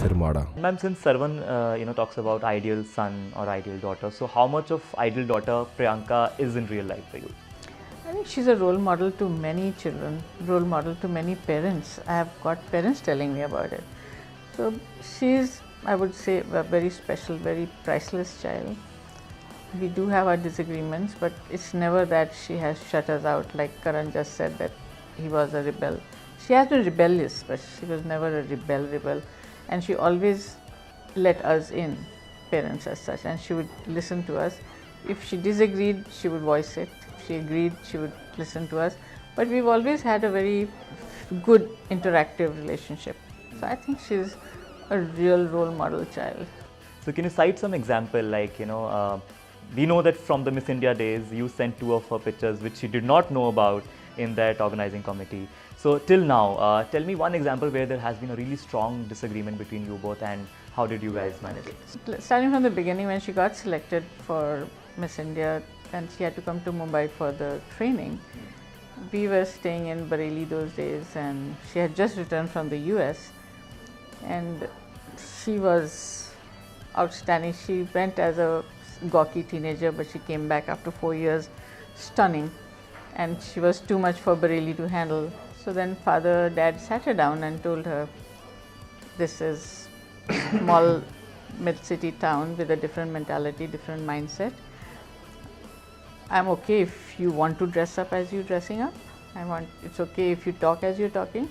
फिर माड़ा. Ma'am, since Sarvann, talks about ideal son or ideal daughter, so how much of ideal daughter Priyanka is in real life for you? I think she's a role model to many children, role model to many parents. I have got parents telling me about it. So she's, I would say, a very special, very priceless child. We do have our disagreements, but it's never that she has shut us out, like Karan just said that he was a rebel. She has been rebellious, but she was never a rebel. And she always let us in, parents as such, and she would listen to us. If she disagreed, she would voice it. If she agreed, she would listen to us. But we've always had a very good interactive relationship. So I think she's a real role model child. So can you cite some example, like, we know that from the Miss India days, you sent 2 of her pictures which she did not know about in that organizing committee. So till now, tell me one example where there has been a really strong disagreement between you both, and how did you guys manage it? Starting from the beginning, when she got selected for Miss India and she had to come to Mumbai for the training, we were staying in Bareilly those days, and she had just returned from the US, and she was outstanding. She went as a gawky teenager, but she came back after 4 years stunning, and she was too much for Bareilly to handle. So then dad sat her down and told her, this is a small mid-city town with a different mentality, different mindset. I'm okay if you want to dress up as you're dressing up. It's okay if you talk as you're talking,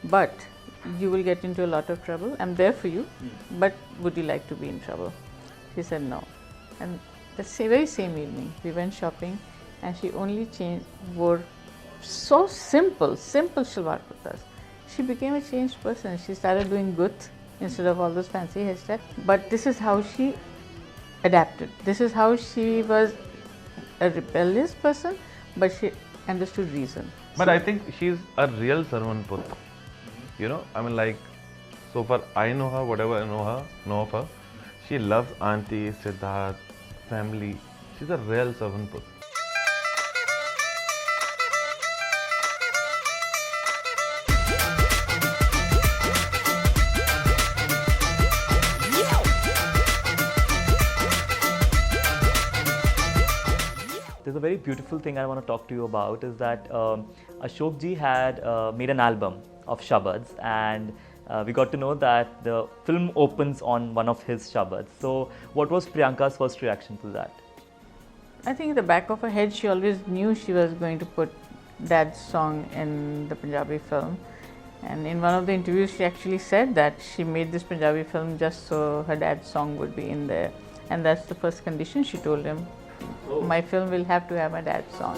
but you will get into a lot of trouble. I'm there for you, but would you like to be in trouble? She said no. And the very same evening, we went shopping, and she only wore so simple shalwar kurtas. She became a changed person. She started doing good instead of all those fancy hairstyles. But this is how she adapted. This is how she was a rebellious person, but she understood reason. But I think she's a real Sarvann Put. So far I know her, whatever I know of her, she loves auntie, Siddharth, family. She's a real Sarvann Put. There's a very beautiful thing I want to talk to you about, is that Ashok ji had made an album of shabads, and we got to know that the film opens on one of his shabads. So what was Priyanka's first reaction to that? I think in the back of her head, she always knew she was going to put dad's song in the Punjabi film. And in one of the interviews, she actually said that she made this Punjabi film just so her dad's song would be in there. And that's the first condition she told him. My film will have to have my dad's song.